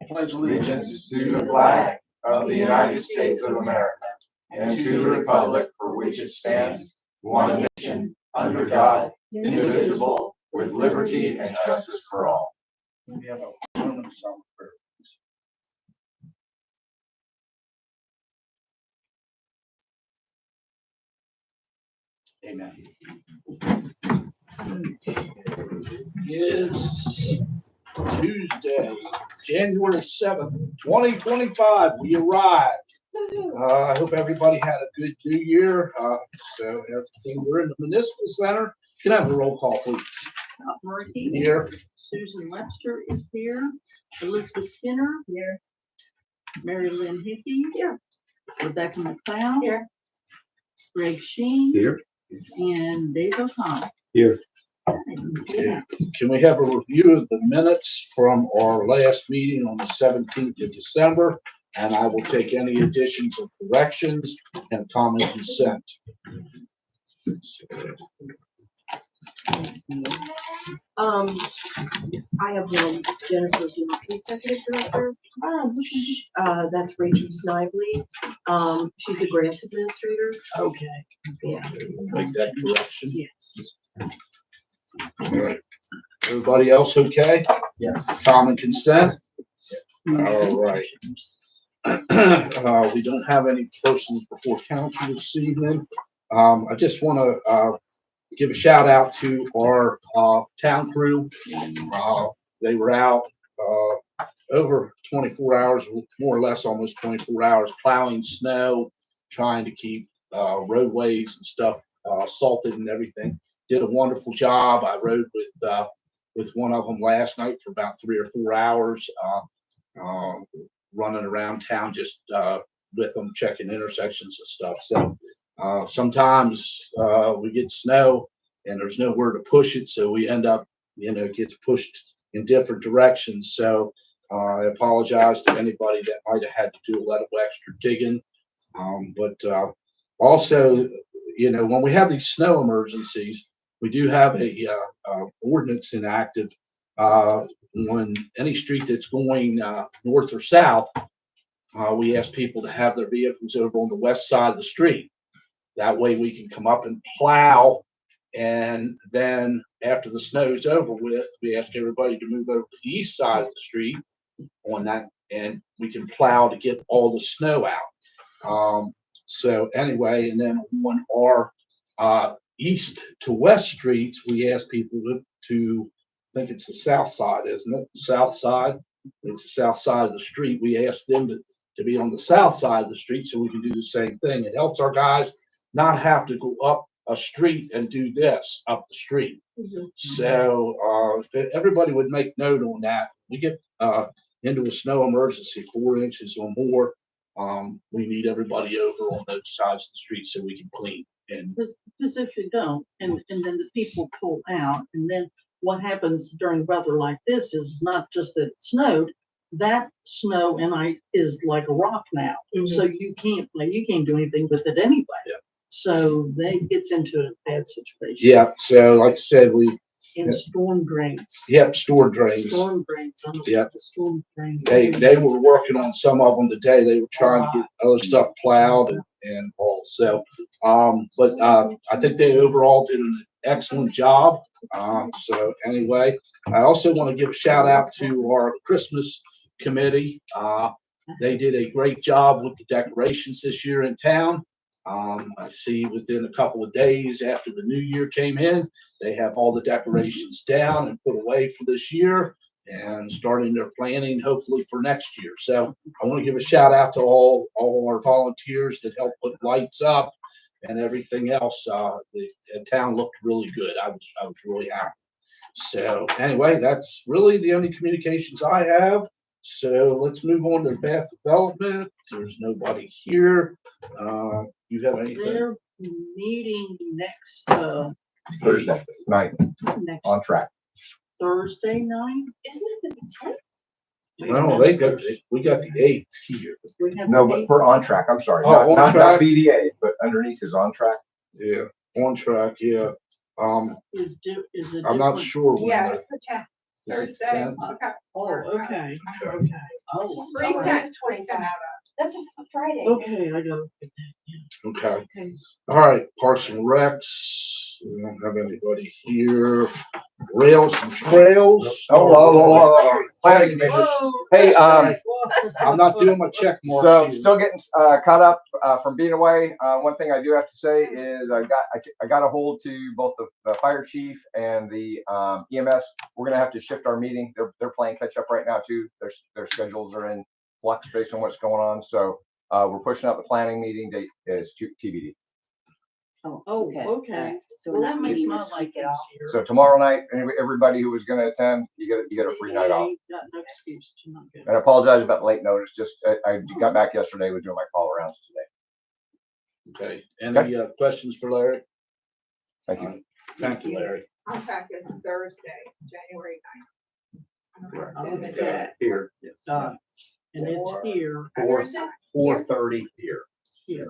pledge allegiance to the flag of the United States of America and to the republic for which it stands, one nation, under God, indivisible, with liberty and justice for all. We have a moment of silent prayer, please. Amen. It's Tuesday, January 7th, 2025. We arrived. I hope everybody had a good New Year. So everything, we're in the Municipal Center. Can I have a roll call, please? Scott Murphy. Here. Susan Webster is here. Elizabeth Skinner. Here. Mary Lynn Hickey. Here. Rebecca McLeod. Here. Greg Sheen. Here. And Dave O'Connell. Here. Okay. Can we have a review of the minutes from our last meeting on the 17th of December? And I will take any additions or corrections and common consent. I have one. Jennifer's not the executive director. That's Rachel Snively. She's a grants administrator. Okay. Yeah. Make that correction. Yes. All right. Everybody else okay? Yes. Common consent? All right. We don't have any persons before council this evening. I just want to give a shout out to our town crew. They were out over 24 hours, more or less almost 24 hours, plowing snow, trying to keep roadways and stuff salted and everything. Did a wonderful job. I rode with one of them last night for about 3 or 4 hours, running around town just with them, checking intersections and stuff. So sometimes we get snow and there's nowhere to push it, so we end up, it gets pushed in different directions. So I apologize to anybody that might have had to do a lot of extra digging. But also, when we have these snow emergencies, we do have a ordinance enacted when any street that's going north or south, we ask people to have their vehicles over on the west side of the street. That way we can come up and plow, and then after the snow's over with, we ask everybody to move over to the east side of the street on that, and we can plow to get all the snow out. So anyway, and then on our east to west streets, we ask people to I think it's the south side, isn't it? South side. It's the south side of the street. We ask them to be on the south side of the street so we can do the same thing. It helps our guys not have to go up a street and do this up the street. Mm-hmm. So if everybody would make note on that, we get into a snow emergency 4 inches or more. We need everybody over on those sides of the street so we can clean. And because if you don't, and then the people pull out, and then what happens during weather like this is not just that it snowed, that snow and ice is like a rock now. Mm-hmm. So you can't do anything with it anyway. Yeah. So it gets into a bad situation. Yeah. So like I said, and storm drains. Yep, storm drains. Storm drains. Yep. The storm drains. They were working on some of them today. They were trying to get other stuff plowed and all. So, but I think they overall did an excellent job. So anyway, I also want to give a shout out to our Christmas committee. They did a great job with the decorations this year in town. I see within a couple of days after the new year came in, they have all the decorations down and put away for this year and starting their planning hopefully for next year. So I want to give a shout out to all our volunteers that helped put lights up and everything else. The town looked really good. I was really happy. So anyway, that's really the only communications I have. So let's move on to Bath Development. There's nobody here. You have anything? They're meeting next Thursday night on track. Thursday night. Isn't it the 10th? No, we got the 8th here. No, but we're on track. I'm sorry. Oh, not BDA, but underneath is on track. Yeah, on track. Yeah. Is it? I'm not sure. Yeah, it's the 10th. Is it Thursday. 10th? Okay. Oh, okay. Okay. Oh, Three all cent, right. 20 cent out That's a Friday. Okay, I got it. Okay. Okay. All right, Parks and Recs, we don't have anybody here. Rails and Trails. Planning commission. Whoa. Hey, I'm not doing my check So marks here. still getting caught up from being away. One thing I do have to say is I got a hold to both the fire chief and the EMS. We're gonna have to shift our meeting. They're playing catch up right now too. Their schedules are in flux based on what's going on. So we're pushing out the planning meeting date is TBD. Oh, okay. So Well, we're that not makes meeting my this life week at all. easier. So tomorrow night, everybody who was gonna attend, you get a free night off. Got no excuse to not go. And I apologize about late notice. Just I got back yesterday, was doing my call rounds today. Okay, any questions for Larry? Thank you. All right, thank you, Larry. contract is Thursday, January 9th. Okay. Here, yes. And it's here, Where is it? 4:30 here. here.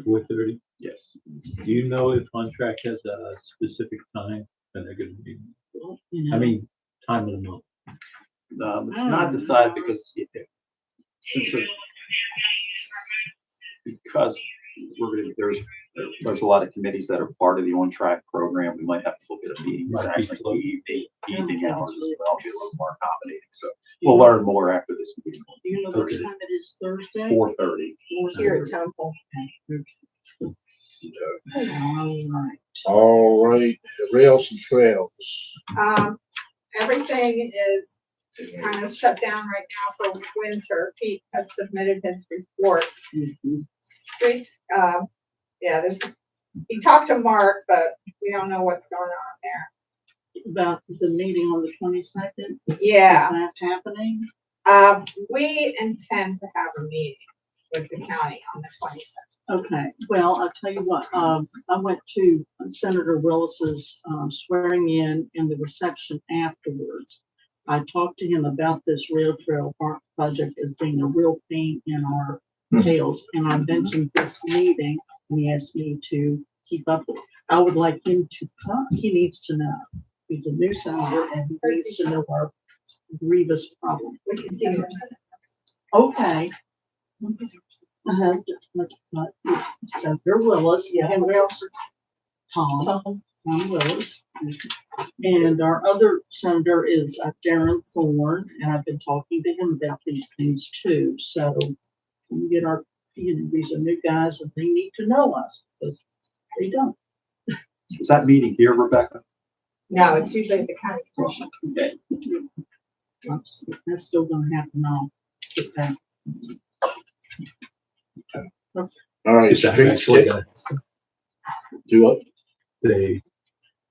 4:30. Yes. Do you know if contract has a specific time when they're gonna be, Well, I mean, time of the month? It's not decided because since because there's a lot of committees that are part of the on-track program, we might have to look at a meeting that's Might be actually slow. evening hours as well, be a little more accommodating. So we'll learn more after this meeting. Do you know what Okay. time it is Thursday? 4:30. Here at Town Hall. All right. All right, Rails and Trails. Everything is kind of shut down right now for winter. Pete has submitted his report. Streets, he talked to Mark, but we don't know what's going on there. About the meeting on the 22nd? Yeah, Is that happening? we intend to have a meeting with the county on the 22nd. Okay, well, I'll tell you what, I went to Senator Willis's swearing in and the reception afterwards. I talked to him about this rail trail park project as being a real pain in our tails, and I mentioned this meeting, and he asked me to keep up with it. I would like him to come, he needs to know. He's a new senator and he needs to know our grievous problem. We can see her. Okay. Senator Willis, and we also Tom Willis. And our other senator is Darren Thorne, and I've been talking to him about these things too. So we get our, these are new guys and they need to know us because they don't. Is that meeting here, Rebecca? No, it's usually the county commission. That's still gonna happen. I'll get that. All right, Is that actually streetscape, do what? the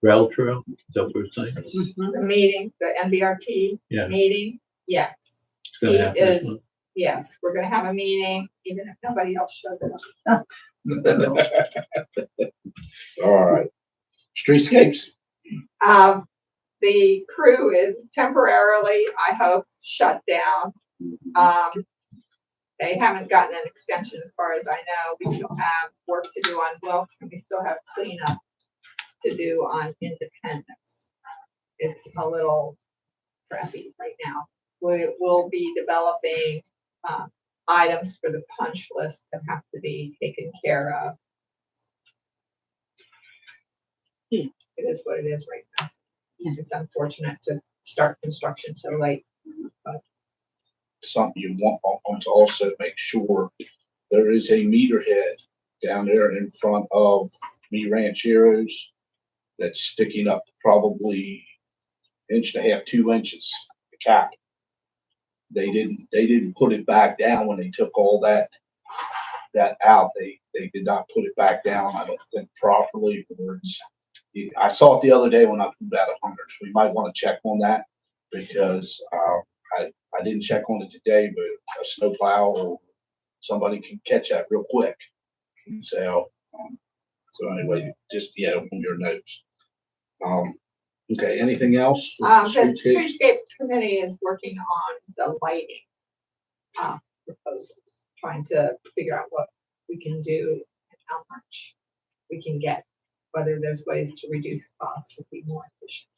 rail trail, is that what we're saying? The meeting, the NBRT Yeah. meeting, yes. It's gonna He happen this month. is, yes, we're gonna have a meeting, even if nobody else shows up. All right, streetscapes, The crew is temporarily, I hope, shut down. They haven't gotten an extension as far as I know. We still have work to do on Wilkes and we still have cleanup to do on Independence. It's a little crappy right now. We will be developing items for the punch list that have to be taken care of. It is what it is right now. It's unfortunate to start construction so late. something you want to also make sure there is a meter head down there in front of Me Rancheros that's sticking up probably 1.5 to 2 inches, the cap. They didn't put it back down when they took all that out. They did not put it back down, I don't think properly. I saw it the other day when I pulled out 100. We might want to check on that because I didn't check on it today, but a snowplow or somebody can catch that real quick. So anyway, just on your notes. Okay, anything else? with The streetscapes? streetscape committee is working on the lighting proposals, trying to figure out what we can do and how much we can get, whether there's ways to reduce costs to be more efficient.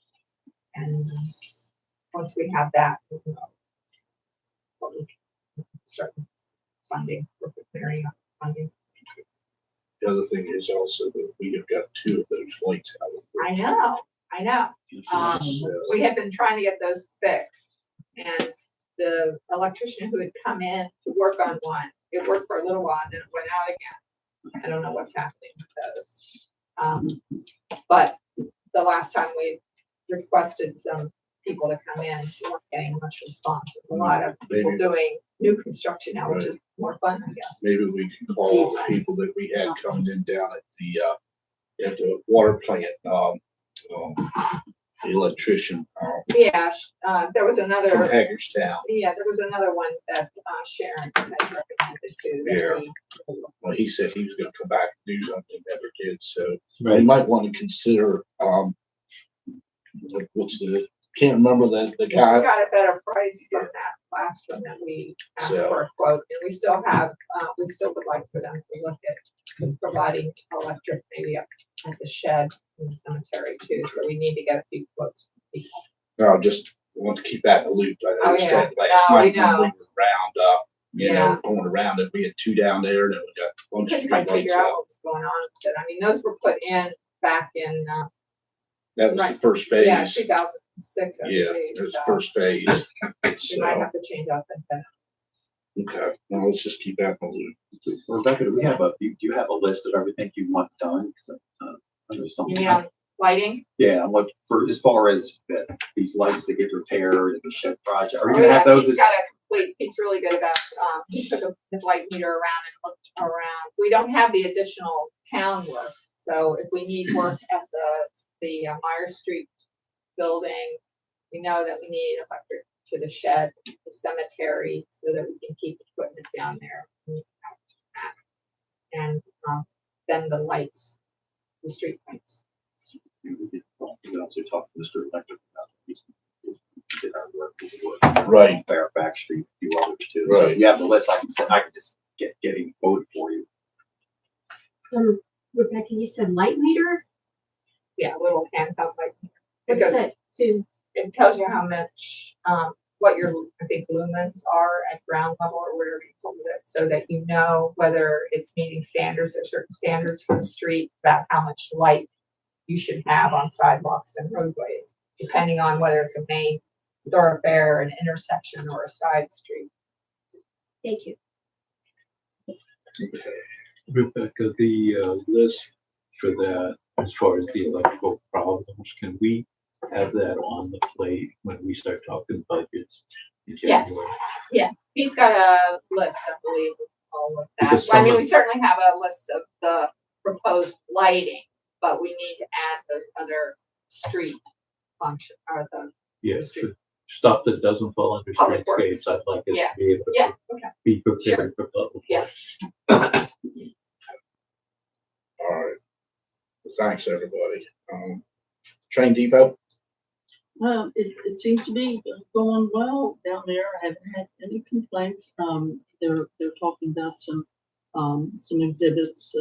And once we have that, we'll know what we can certain funding, we're preparing funding. The other thing is also that we have got 2 of those lights out. I know. We have been trying to get those fixed, and the electrician who had come in to work on one, it worked for a little while, and then it went out again. I don't know what's happening with those. But the last time we requested some people to come in, we weren't getting much response. There's a lot of people Maybe- doing new construction now, which is more fun, I guess. Maybe we can call the people that we had coming in down at the water plant, the electrician, Yeah, there was from another, Hagerstown. yeah, there was another one that Sharon had recommended too. that we- Well, he said he was gonna come back and do something, never did, so we Right. might want to consider, can't remember the We guy. got a better price from that last one that we asked So- for a quote, and we still have, we still would like for them to look at providing electric maybe up at the shed in the cemetery too, so we need to get a few quotes from people. No, just want to keep that in the loop. I Oh, noticed yeah. that last No, I night when know. we were round up, you Yeah. know, going around it, we had 2 down there, and then we got a bunch of Couldn't quite street lights figure out out. what was going on with it. I mean, those were put in back in, That was the Right. first yeah, phase. 2006, I Yeah, believe. it was the so first phase. We might So, have to change out that. okay, now let's just keep that in the loop. Rebecca, do you have a list of everything you want done? 'Cause, I know some. You mean on lighting? Yeah, I'm looking for, as far as these lights that get repaired and the shed project, are you Oh, gonna yeah, have those? He's as- got a complete, he's really good about, he took his light meter around and looked around. We don't have the additional town work, so if we need work at the Myers Street building, we know that we need electric to the shed, the cemetery, so that we can keep equipment down there. And, then the lights, the street lights. You can also talk to Mr. Electric about these. Did our work, we work. Right. Fairfax Street, a few others too. So Right. if you have the list, I can just getting quoted for you. Rebecca, you said light meter? Yeah, little handheld light. What does that do? It tells you how much, what your, I think, lumens are at ground level or whatever you told it, so that you know whether it's meeting standards or certain standards for the street about how much light you should have on sidewalks and roadways, depending on whether it's a main thoroughfare, an intersection, or a side street. Thank you. Rebecca, the list for that, as far as the electrical problems, can we have that on the plate when we start talking budgets in Yes. January? Pete's got a list, I believe, of all of that. Because Well, I mean, some we certainly have a list of the proposed lighting, but we need to add those other street function, or the, Yes, for stuff that doesn't fall under Public streetscapes, Works. I'd like us Yeah. to be able yeah, to okay. be prepared for public. Yeah. works. All right. Well, thanks, everybody. Train Depot? It seems to be going well down there. I haven't had any complaints. They're talking about some exhibits,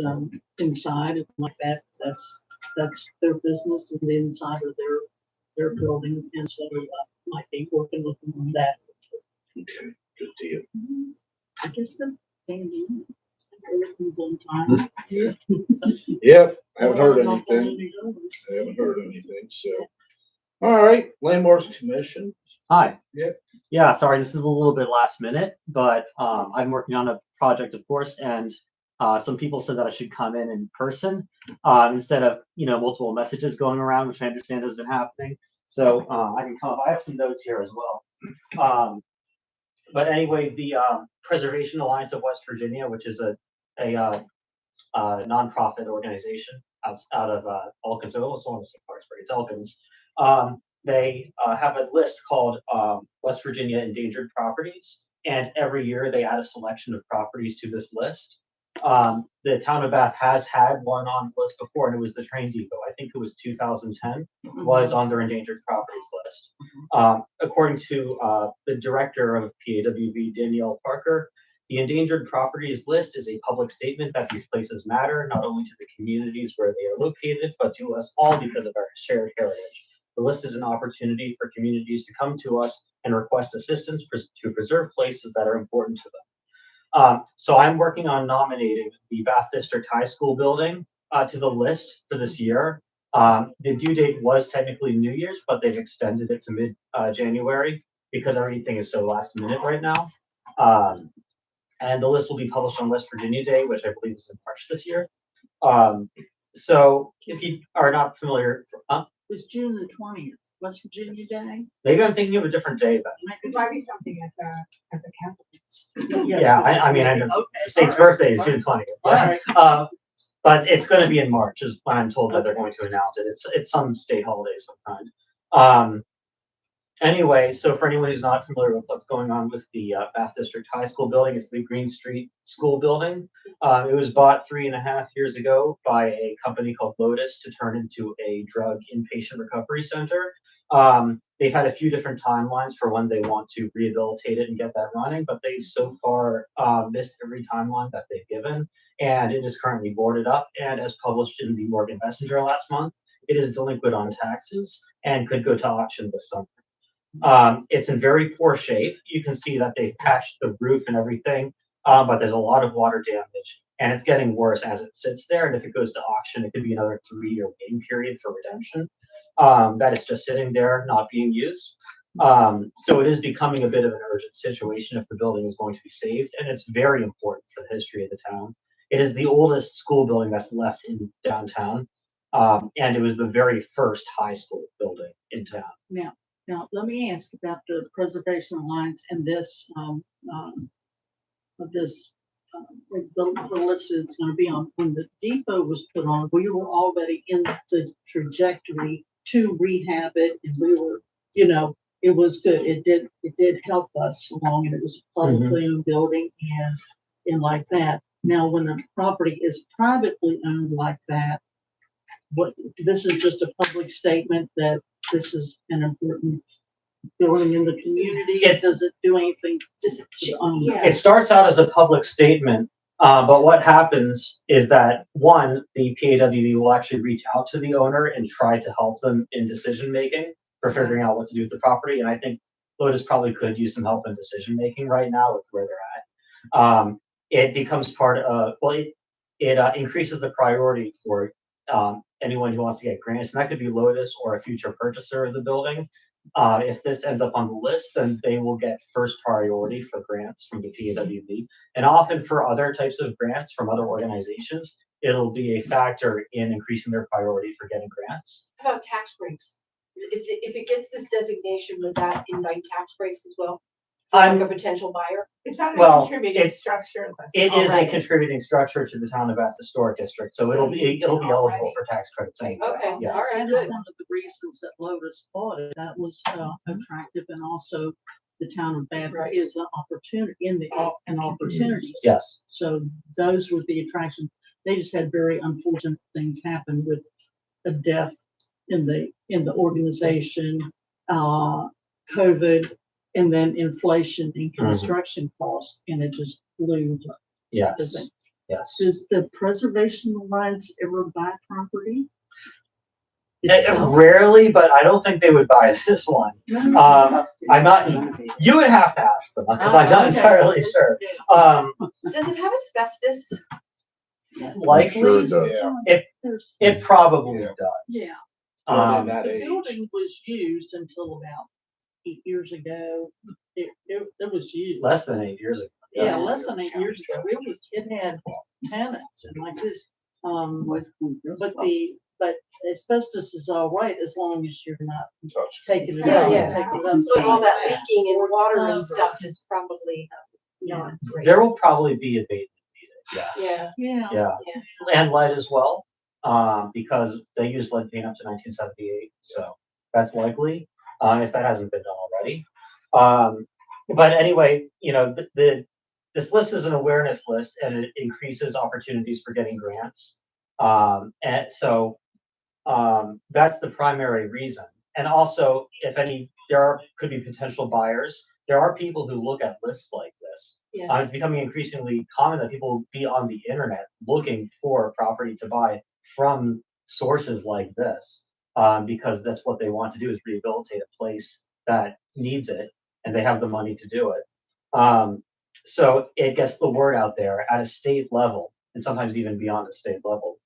inside and like that. That's their business and the inside of their building. And so might be working with them on that. Okay, good deal. I guess they're paying me. Everything's on time. Yep, haven't heard anything. I haven't heard anything, so. All right, Landmarks Commission. Hi. Yep. Yeah, sorry, this is a little bit last minute, but I'm working on a project, of course, and some people said that I should come in person instead of, multiple messages going around, which I understand has been happening. So I can come up. I have some notes here as well. But anyway, the Preservation Alliance of West Virginia, which is a nonprofit organization out of Elkins. I almost want to say Clarksburg. It's Elkins. They have a list called West Virginia Endangered Properties, and every year they add a selection of properties to this list. The town of Bath has had one on the list before, and it was the train depot. I think it was 2010 was on their endangered properties list. According to the director of PAWV, Danielle Parker, the endangered properties list is a public statement that these places matter, not only to the communities where they are located, but to us all because of our shared heritage. The list is an opportunity for communities to come to us and request assistance to preserve places that are important to them. So I'm working on nominating the Bath District High School building to the list for this year. The due date was technically New Year's, but they've extended it to mid January because everything is so last minute right now. And the list will be published on West Virginia Day, which I believe is in March this year. So if you are not familiar, It was June the 20th, West Virginia Day. maybe I'm thinking of a different day, but It might be something at the Capitol. yeah, I mean, I know Okay. the state's all right, birthday is all June 20th. All right. But it's going to be in March, is when I'm told that they're going to announce it. It's some state holiday sometime. Anyway, so for anyone who's not familiar with what's going on with the Bath District High School building, it's the Green Street School building. It was bought 3.5 years ago by a company called Lotus to turn into a drug inpatient recovery center. They've had a few different timelines for when they want to rehabilitate it and get that running, but they've so far missed every timeline that they've given. And it is currently boarded up, and as published in the Morgan Messenger last month, it is delinquent on taxes and could go to auction this summer. It's in very poor shape. You can see that they've patched the roof and everything, but there's a lot of water damage, and it's getting worse as it sits there. And if it goes to auction, it could be another 3-year waiting period for redemption. That it's just sitting there, not being used. So it is becoming a bit of an urgent situation if the building is going to be saved, and it's very important for the history of the town. It is the oldest school building that's left in downtown, and it was the very first high school building in town. Now, let me ask about the Preservation Alliance and this, the list it's gonna be on. When the depot was put on, we were already in the trajectory to rehab it, and we were, it was good. It did help us along, and it was a publicly owned building and like that. Now, when the property is privately owned like that, this is just a public statement that this is an important building in the community. Does it do anything just to own? Yeah. It starts out as a public statement, but what happens is that one, the PAWD will actually reach out to the owner and try to help them in decision making for figuring out what to do with the property. And I think Lotus probably could use some help in decision making right now with where they're at. It becomes part of, it increases the priority for anyone who wants to get grants, and that could be Lotus or a future purchaser of the building. If this ends up on the list, then they will get first priority for grants from the PAWB. And often for other types of grants from other organizations, it'll be a factor in increasing their priority for getting grants. How about tax breaks? If it gets this designation, would that invite tax breaks as well? For like a potential buyer? It's not a Well, contributing it's- structure. It is a Alright. contributing structure to the town of Bath Historic District, so it'll be eligible for tax credits anyway. Okay, Yes. all right, That is good. one of the reasons that Lotus bought it. That was attractive, and also the town of Bath Right. is an opportunity an opportunity. Yes. So those were the attractions. They just had very unfortunate things happen with a death in the organization, COVID, and then inflation and construction costs, and it just blew. Yes. Does Yes. the Preservation Alliance ever buy property? itself? Rarely, but I don't think they would buy this one. I'm not, you would have to ask them, because I'm not Okay. entirely sure. Does it have asbestos? Likely, There's- it probably does. Yeah. Not in Um, that The age. building was used until about 8 years ago. It was used. less than 8 years ago. Yeah, less than 8 years ago. It had tenants and like this. But asbestos is all right as long as you're not taking it Yeah, out. yeah. taking it up. But all that leaking and water and stuff is probably not great. There will probably be abatement needed, yes. Yeah, Yeah. Yeah, and lead as well, because they used lead paint up to 1978, so that's likely, if that hasn't been done already. But anyway, this list is an awareness list, and it increases opportunities for getting grants. And so that's the primary reason. And also, could be potential buyers. There are people who look at lists like this. Yeah. It's becoming increasingly common that people will be on the internet looking for property to buy from sources like this, because that's what they want to do, is rehabilitate a place that needs it, and they have the money to do it. so it gets the word out there at a state level and sometimes even beyond the state level.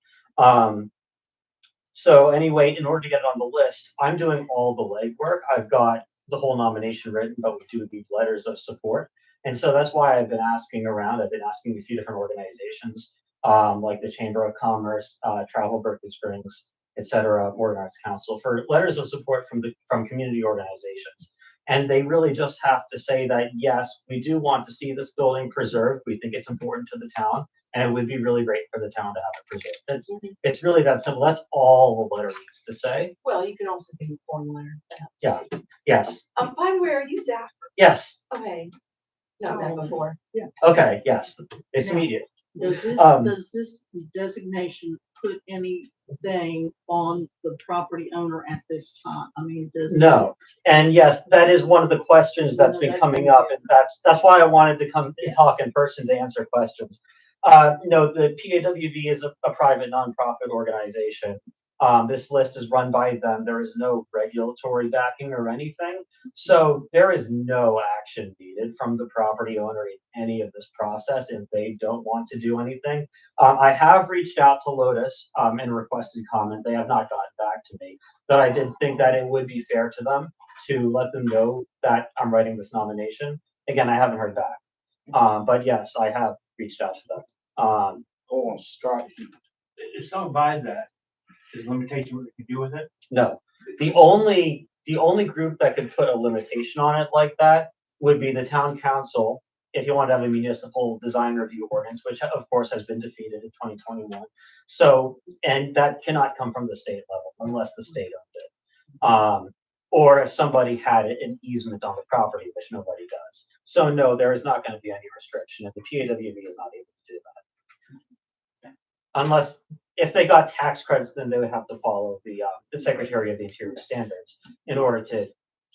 So anyway, in order to get it on the list, I'm doing all the legwork. I've got the whole nomination written, but we do need letters of support. And so that's why I've been asking around. I've been asking a few different organizations, like the Chamber of Commerce, Travel Berkeley Springs, et cetera, Morgan Arts Council, for letters of support from community organizations. And they really just have to say that, yes, we do want to see this building preserved. We think it's important to the town, and it would be really great for the town to have it preserved. It's really that simple. That's all the letter needs to say. Well, you can also do form letter. perhaps. Yeah. Yes, By the way, are you Zach? yes, Okay. Not that before. okay, yes. Nice to meet you. Does this designation put anything on the property owner at this time? I mean, does? No, and yes, that is one of the questions that's been coming up, and that's why I wanted to come and Yes. talk in person to answer questions. No, the PAWV is a private nonprofit organization. This list is run by them. There is no regulatory backing or anything. So there is no action needed from the property owner in any of this process if they don't want to do anything. I have reached out to Lotus and requested comment. They have not gotten back to me, but I did think that it would be fair to them to let them know that I'm writing this nomination. Again, I haven't heard back. But yes, I have reached out to them. Hold on, Scott. If someone buys that, is limitation what they can do with it? No, the only group that could put a limitation on it like that would be the town council. If you want to have a municipal design review ordinance, which of course has been defeated in 2021. So, and that cannot come from the state level unless the state owned it. Or if somebody had an easement on the property, which nobody does. So no, there is not going to be any restriction, and the PAWV is not able to do that. Unless, if they got tax credits, then they would have to follow the Secretary of the Interior standards in order to,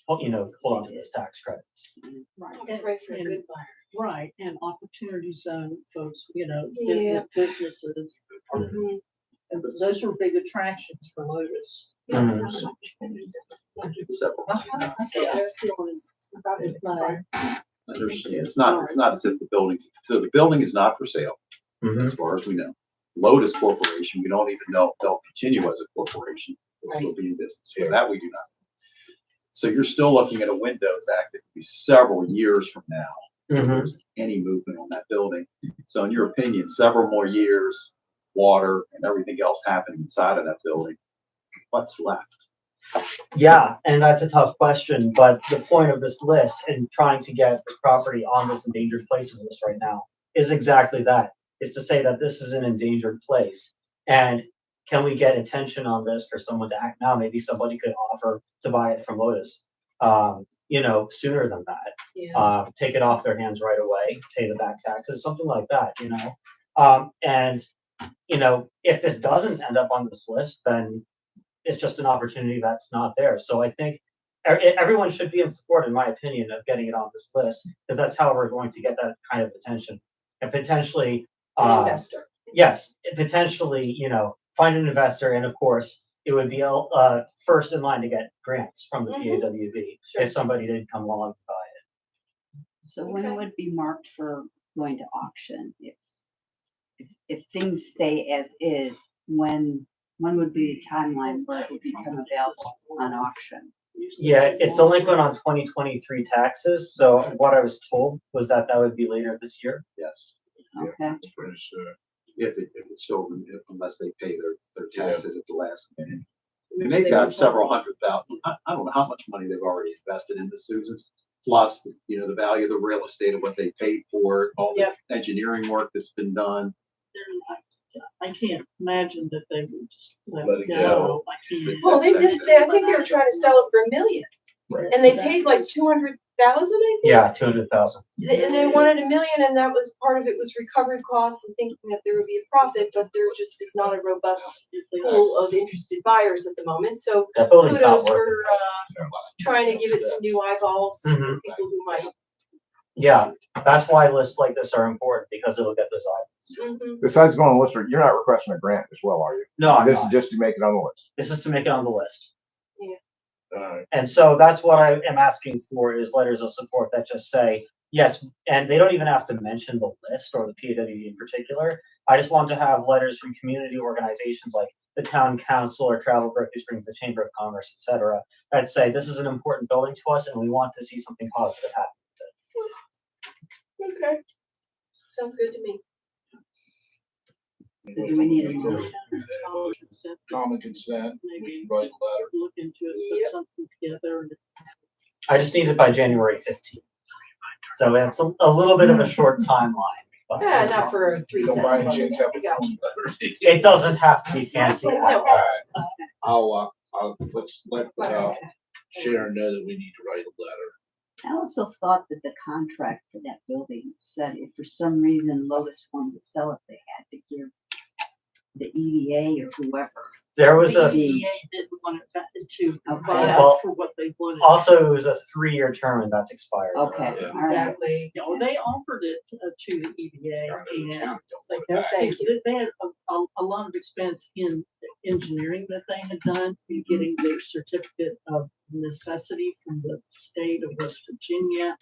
hold on to those tax credits. Right. Pray for a good buyer. Right, and opportunity zone folks, Yeah. different businesses. Mhm. And those are big attractions for Lotus. Mhm. Several. It's It's not as if the the building is not for sale, Mhm. as far as we know. Lotus Corporation, we don't even know if they'll continue as a corporation. They'll still be in business. For that, we do not. So you're still looking at a Windows Act that could be several years from now. If Mhm. there's any movement on that building. So in your opinion, several more years, water and everything else happening inside of that building, what's left? Yeah, and that's a tough question, but the point of this list and trying to get this property on this endangered places list right now is exactly that, is to say that this is an endangered place. And can we get attention on this for someone to act now? Maybe somebody could offer to buy it from Lotus, sooner than that. Yeah. Take it off their hands right away, pay the back taxes, something like that, if this doesn't end up on this list, then it's just an opportunity that's not there. So I think everyone should be in support, in my opinion, of getting it on this list, because that's how we're going to get that kind of attention and potentially, An investor. yes, potentially, find an investor. And of course, it would be first in line to get grants from the Mhm. PAWV Sure. if somebody did come along and buy it. So when Okay. would be marked for going to auction? If things stay as is, when would be the timeline where it would become available on auction? Yeah, it's delinquent on 2023 taxes. So what I was told was that would be later this year. Yes. Okay, pretty sure. If it's still, unless they pay their Yeah. taxes at the last minute. Which And they've they got would several follow. 100,000, I don't know how much money they've already invested into Susan. Plus, the value of the real estate of what they paid for it, all the Yep. engineering work that's been done. I can't imagine that they would just let Let it it go. go. I can't. Well, they did, I think they were trying to sell it for $1 million. Right. And they paid like 200,000, I think. Yeah, 200,000. And they wanted $1 million, and that was part of it was recovery costs and thinking that there would be a profit, but there just is not a robust pool of interested buyers at the moment. So That building's not kudos worth for trying to give it some new eyeballs, for Mhm. people who might. Yeah, that's why lists like this are important, because it'll get those items. Mhm. Besides going on the list, you're not requesting a grant as well, are you? No, I'm This is not. just to make it on the list. This is to make it on the list. Alright. And so that's what I am asking for, is letters of support that just say, Yes, and they don't even have to mention the list or the PAWD in particular. I just want to have letters from community organizations like the town council or Travel Berkeley Springs, the Chamber of Commerce, etc., that say this is an important building to us and we want to see something positive happen. Okay. Sounds good to me. So do we need a Common motion? Consent, Common consent, we Maybe can write a letter. look into it, Yep. put something together. And I just need it by January 15th. So it's a little bit of a short timeline. but- Yeah, not for 3 Don't by any cents. chance have a Got phone letter. It doesn't have to be fancy. No. I'll, let's let, Sharon know that we need to write a letter. I also thought that the contract for that building said if for some reason Lotus wanted to sell it, they had to give the EDA or whoever. There was the a, EDA didn't want it back to Okay. buy Well, out for what they wanted. also it was a 3-year term and that's expired. Okay, Yeah. all right. Exactly. You know, they offered it to the EDA and No, thank they had a lot of expense in engineering that they had done, in getting their certificate of necessity from the state of West Virginia,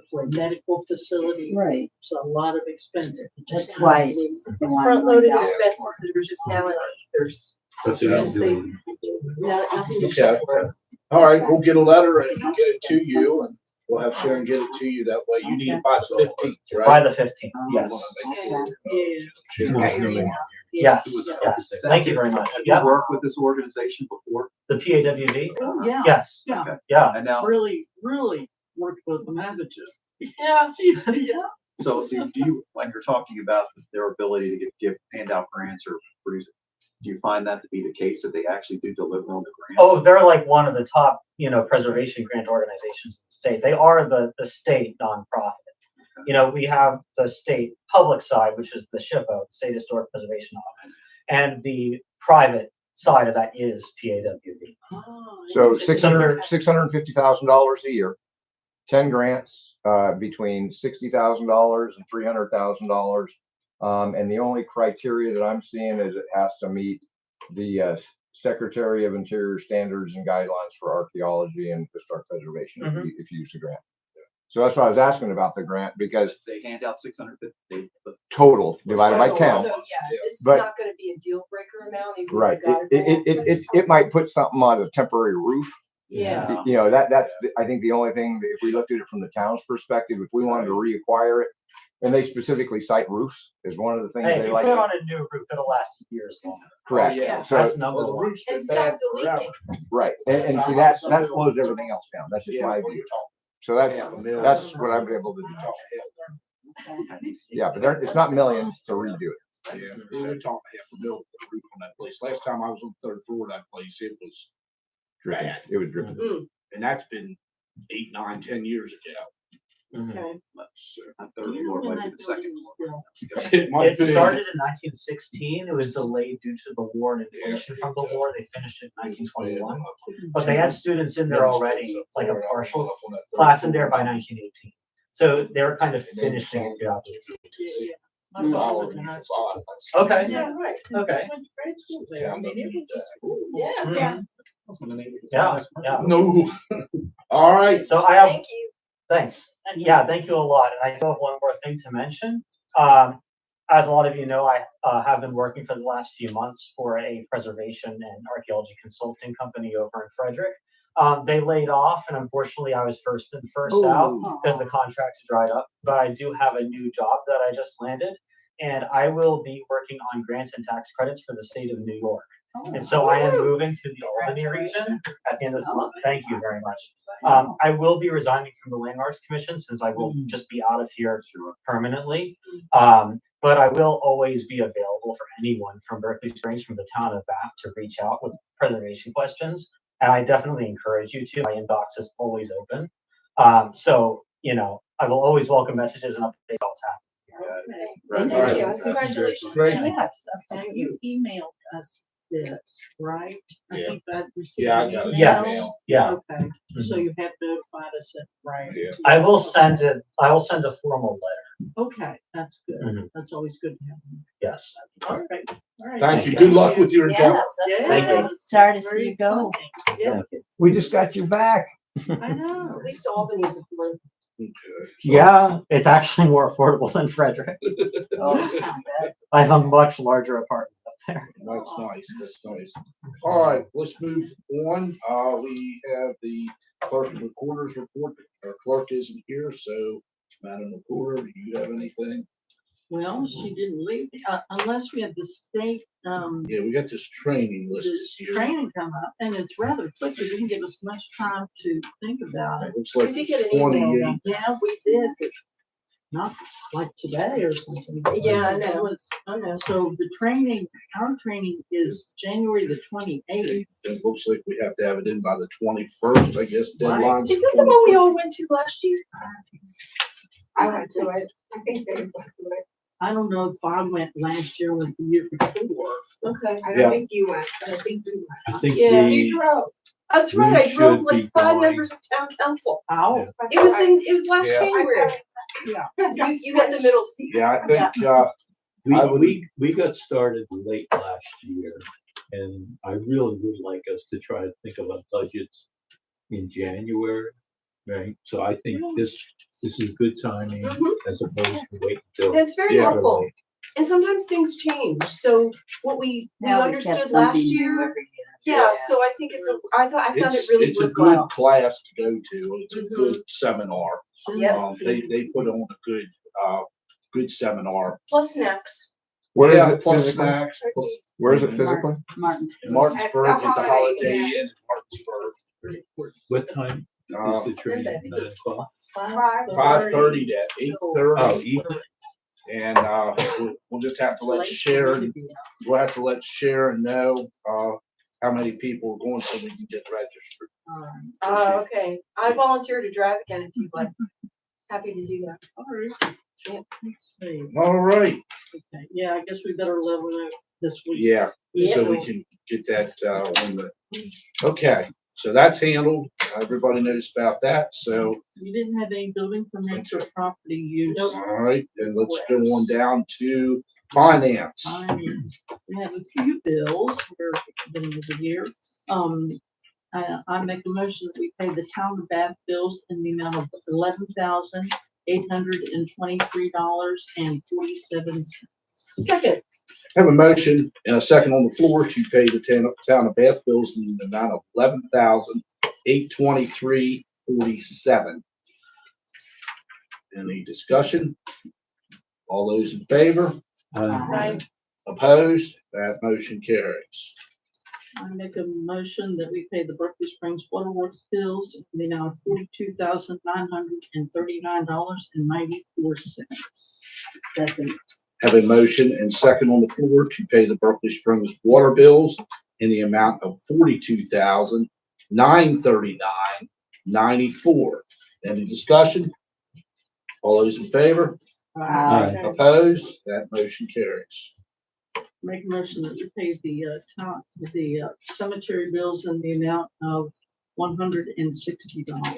for a medical facility. Right, So a lot of expense. that's why. they wanted Front-loaded $1. expenses that are just now in the ethers. But they Yeah. don't Just do Nothing to Okay. show for it. All right, we'll get a letter and get it to you, and we'll have Sharon get it to you that way. You need it by the 15th, By right? the 15th, yes. Yeah. Yes, Yes. yes. Thank you very much. Have you Yeah, worked with this organization before? the PAWD? Oh, yeah. Yes, Yeah, yeah. And now, really worked with them, haven't you? Yeah. Yeah. so do you, when you're talking about their ability to give handout grants or produce, do you find that to be the case, that they actually do deliver on the grants? Oh, they're like one of the top, preservation grant organizations in the state. They are the state nonprofit. We have the state public side, which is the SHPO, the State Historic Preservation Office, and the private side of that is PAWD. Oh, So interesting. $650,000 a year, 10 grants, between $60,000 and $300,000. And the only criteria that I'm seeing is it has to meet the Secretary of Interior standards and guidelines for archaeology and historic preservation if you use the grant. So that's why I was asking about the grant, because They hand out 650, total divided by So, 10. yeah, this is But- not gonna be a deal breaker amount, even if Right. you got a It, grant. it might put something on a temporary roof. Yeah. You know, that's, I think the only thing, that if we looked at it from the town's perspective, if we wanted to reacquire it, and they specifically cite roofs as one of the things Hey, if they you like. put it on a new roof, it'll last years longer. Correct. Oh, yeah. So, That's number Well, the one. roof's been And bad stop the forever. leaking. right, and see, that slows everything else down, that's just Yeah, my what view. you talking So that's what I'm able to do. Yeah, but it's not millions to redo it. Yeah, we're talking $500,000 for the roof on that place. Last time I was on the 3rd floor of that place, it was Dripping. bad. It was dripping. And that's been 8, 9, 10 years ago. Okay. That third floor might be the second floor. It might It be. started in 1916. It was delayed due to the war and inflation from the war. They finished it in 1921. But they had students in there already, like a partial class in there by 1918. So they were kind of finishing it throughout this. Yeah. My father went to high school. Okay, Yeah, right. okay. Went to grade school there. I mean, it was a school. Yeah. Mhm. Yeah, yeah. No. All right. So I have Thank you. Thanks. And yeah, thank you a lot. And I do have one more thing to mention. As a lot of you know, I have been working for the last few months for a preservation and archaeology consulting company over in Frederick. They laid off, and unfortunately, I was first in, first out because the contracts dried up. But I do have a new job that I just landed, and I will be working on grants and tax credits for the state of New York. And so I am moving to the Albany region at the end of this month. Thank you very much. I will be resigning from the Landmarks Commission since I will just be out of here permanently. But I will always be available for anyone from Berkeley Springs, from the town of Bath, to reach out with preservation questions. And I definitely encourage you to. My inbox is always open. So, I will always welcome messages and updates all the time. Thank All right. you. And congratulations. Great. Yes, and you emailed us this, right? I Yeah. think I received. Yeah, I an got it. email. Yes, yeah. Okay, so you have notified us, right? Yeah. I will send a formal letter. Okay, that's good. Mhm. That's always good to have. Yes. All right, all right. Thank you. Good luck with your endeavor. Thank you. Sorry to Very see you go. exciting. Yeah, We just got you back. I know. At least Albany's a fun Okay. Yeah, it's actually more affordable than Frederick. Oh, not bad. I have a much larger apartment up there. That's nice, that's nice. All right, let's move on. We have the clerk and recorder's report. Our clerk isn't here, so Madam Recorder, do you have anything? Well, she didn't leave, unless we had the state, Yeah, we got this training list this here. training come up, and it's rather quick. It didn't give us much time to think about it. It looks like We did get an email, 28. Yeah, we did, but not like today or something. Yeah, I know. I know. So the training, our training is January the 28th. It looks like we have to have it in by the 21st, I guess, deadline's. Is that the one we all went to last year? I went to it. I think they went to it. I don't know if I went last year or the year before. Okay. I Yeah. don't think you went, but I think we I went. think Yeah, we, You drove. That's We right, I drove should like be 5 going. members of town council. Oh, It was last Yeah. January. You got the middle seat. Yeah, I think, we got started late last year, and I really would like us to try to think about budgets in January, right? So I think this is good timing Mhm. as opposed to wait until. That's very Yeah. helpful. And sometimes things change, so what we They always have understood last something new year, every year. yeah, so I think I found it it's, really it's a good worthwhile. class to go to. It's a Mhm. good seminar. Yep. They put on a good seminar. Plus snacks. Where is Yeah, it plus physically? snacks, Where is it physically? Martinsburg. Martinsburg at the Holiday Holiday Inn. Inn in Martinsburg. What time Uh, is the training? 9 o'clock? 5:30 to 8:30. Oh, evening. And, we'll just have to let Sharon, we'll have to let Sharon know, how many people are going so we can get registered. Okay, I volunteer to drive again if you'd like. Happy to do that. All right. Yeah. Let's see. All right, Okay, yeah, I guess we better level it this week. yeah, so we can get that, on the, okay, so that's handled. Everybody knows about that, so, You didn't have any building permits or property use. all right, then let's go on down to finance. Finance. We have a few bills for the beginning of the year. I make a motion that we pay the town of Bath bills in the amount of $11,823.47. Second. Have a motion and a second on the floor to pay the town of Bath bills in the amount of $11,823.47. Any discussion? All those in favor? Right. Opposed? That motion carries. I make a motion that we pay the Berkeley Springs Waterworks bills in the amount of $42,939.94. Second. Have a motion and second on the floor to pay the Berkeley Springs water bills in the amount of $42,939.94. Any discussion? All those in favor? Aye. Opposed? That motion carries. Make a motion that we pay the cemetery bills in the amount of $160.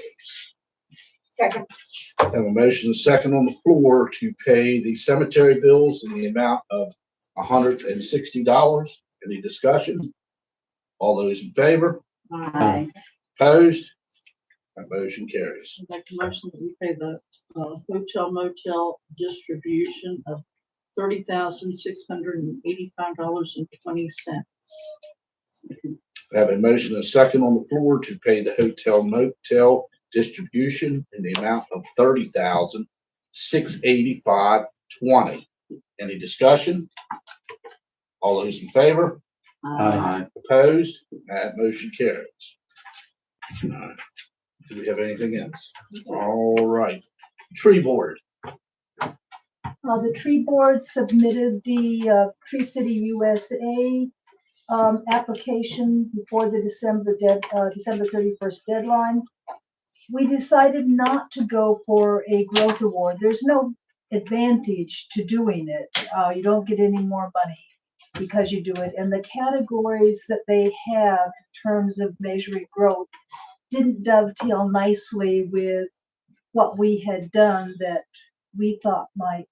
Second. Have a motion and second on the floor to pay the cemetery bills in the amount of $160. Any discussion? All those in favor? Aye. Opposed? That motion carries. Make a motion that we pay the hotel motel distribution of $30,685.20. I have a motion and a second on the floor to pay the hotel motel distribution in the amount of $30,685.20. Any discussion? All those in favor? Aye. Opposed? That motion carries. Do we have anything else? All right. Tree board. The tree board submitted the Tree City USA application before the December 31st deadline. We decided not to go for a growth award. There's no advantage to doing it. You don't get any more money because you do it. And the categories that they have in terms of measuring growth didn't dovetail nicely with what we had done that we thought might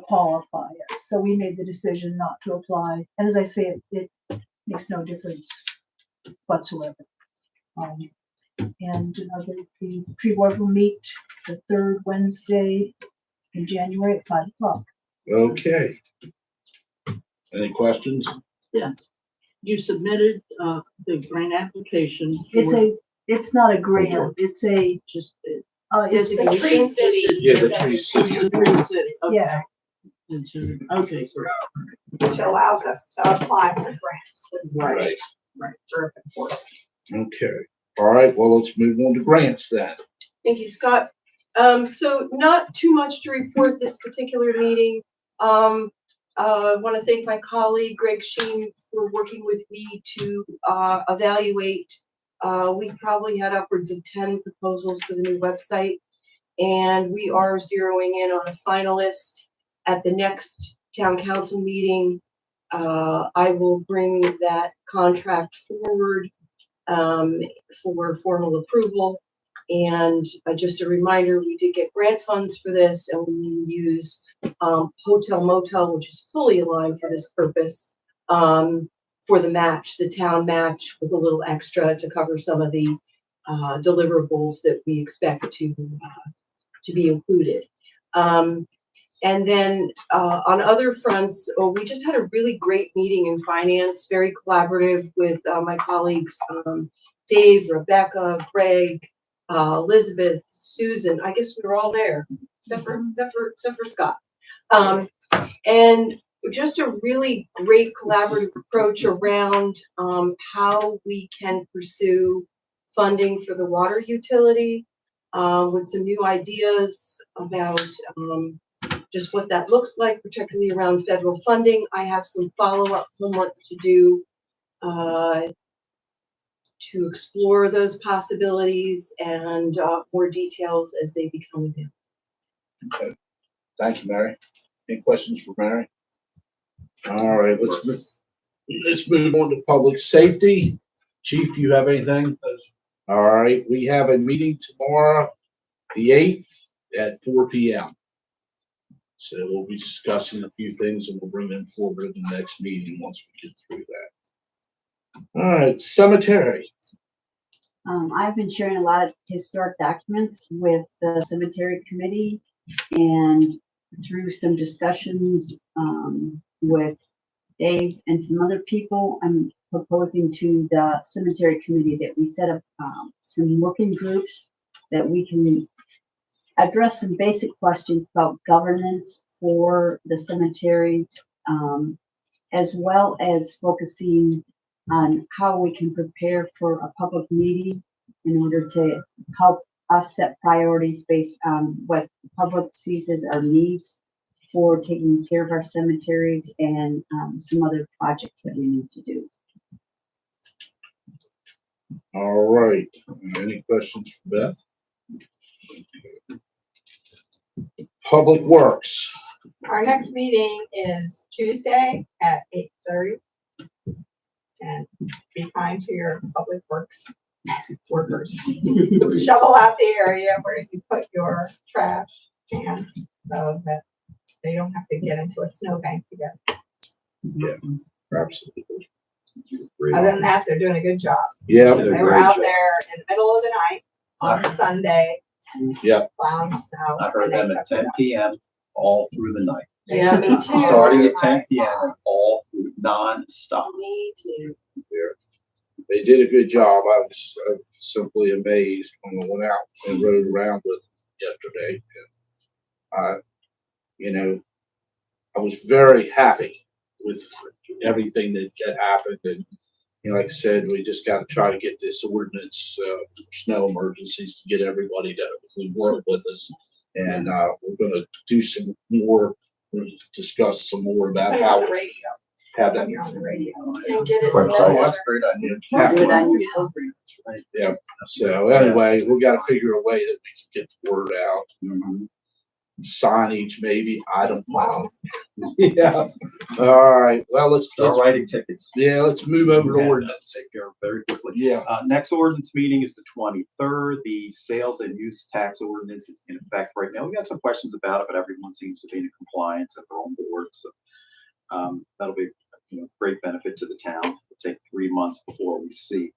qualify us. So we made the decision not to apply. And as I say, it makes no difference whatsoever. And the tree board will meet the third Wednesday in January at 5 o'clock. Okay. Any questions? Yes. You submitted, the grant application It's for it's not a grant, it's a, just, it's, Designation. Tree City. Yeah, the Tree City. the Tree City, okay. yeah, Okay, great. Which allows us to apply for grants with the Right. state for urban forestry. Okay. All right, well, let's move on to grants then. Thank you, Scott. So not too much to report this particular meeting. I want to thank my colleague Greg Sheen for working with me to evaluate. We probably had upwards of 10 proposals for the new website, and we are zeroing in on a finalist at the next town council meeting. I will bring that contract forward for formal approval. And just a reminder, we did get grant funds for this, and we use Hotel Motel, which is fully aligned for this purpose, for the match, the town match, with a little extra to cover some of the deliverables that we expect to be included. And then on other fronts, we just had a really great meeting in finance, very collaborative with my colleagues, Dave, Rebecca, Greg, Elizabeth, Susan. I guess we were all there, except for Scott. And just a really great collaborative approach around how we can pursue funding for the water utility, with some new ideas about just what that looks like, particularly around federal funding. I have some follow-up homework to do to explore those possibilities and more details as they become available. Okay. Thank you, Mary. Any questions for Mary? All right, let's move on to public safety. Chief, you have anything? All right, we have a meeting tomorrow, the 8th at 4 p.m. So we'll be discussing a few things, and we'll bring them forward in the next meeting once we get through that. All right, cemetery. I've been sharing a lot of historic documents with the cemetery committee, and through some discussions with Dave and some other people, I'm proposing to the cemetery committee that we set up some working groups that we can address some basic questions about governance for the cemetery, as well as focusing on how we can prepare for a public meeting in order to help us set priorities based on what the public sees as our needs for taking care of our cemeteries and some other projects that we need to do. All right, any questions for Beth? Public Works. Our next meeting is Tuesday at 8:30. And be kind to your public works workers. Shovel out the area where you put your trash cans so that they don't have to get into a snowbank together. Yeah, absolutely. Other than that, they're doing a good job. Yeah. They were out there in the middle of the night on Sunday. Yeah. Plowing snow. I heard and they them at kept it 10 up. p.m. all through the night. Yeah, me too. Starting at 10 p.m. all through non-stop. Me too. They did a good job. I was simply amazed when I went out and rode around with them yesterday. And, you know, I was very happy with everything that happened. And, you know, like I said, we just got to try to get this ordinance for snow emergencies to get everybody to hopefully work with us. And we're going to do some more, discuss some more about Put it how on the radio. have that. You're on the radio. And get it. Website. Oh, that's a great idea. have Do it one. on your program. Right, yeah. So anyway, we got to figure a way that we can get the word out. Signage, maybe. I don't know. Yeah. All right. Well, let's Start writing tickets. let's move over to Okay, ordinance. Take care of it very quickly. Yeah. Next ordinance meeting is the 23rd. The sales and use tax ordinance is in effect right now. We got some questions about it, but everyone seems to be in compliance at their own board. So that'll be great benefit to the town. It'll take 3 months before we see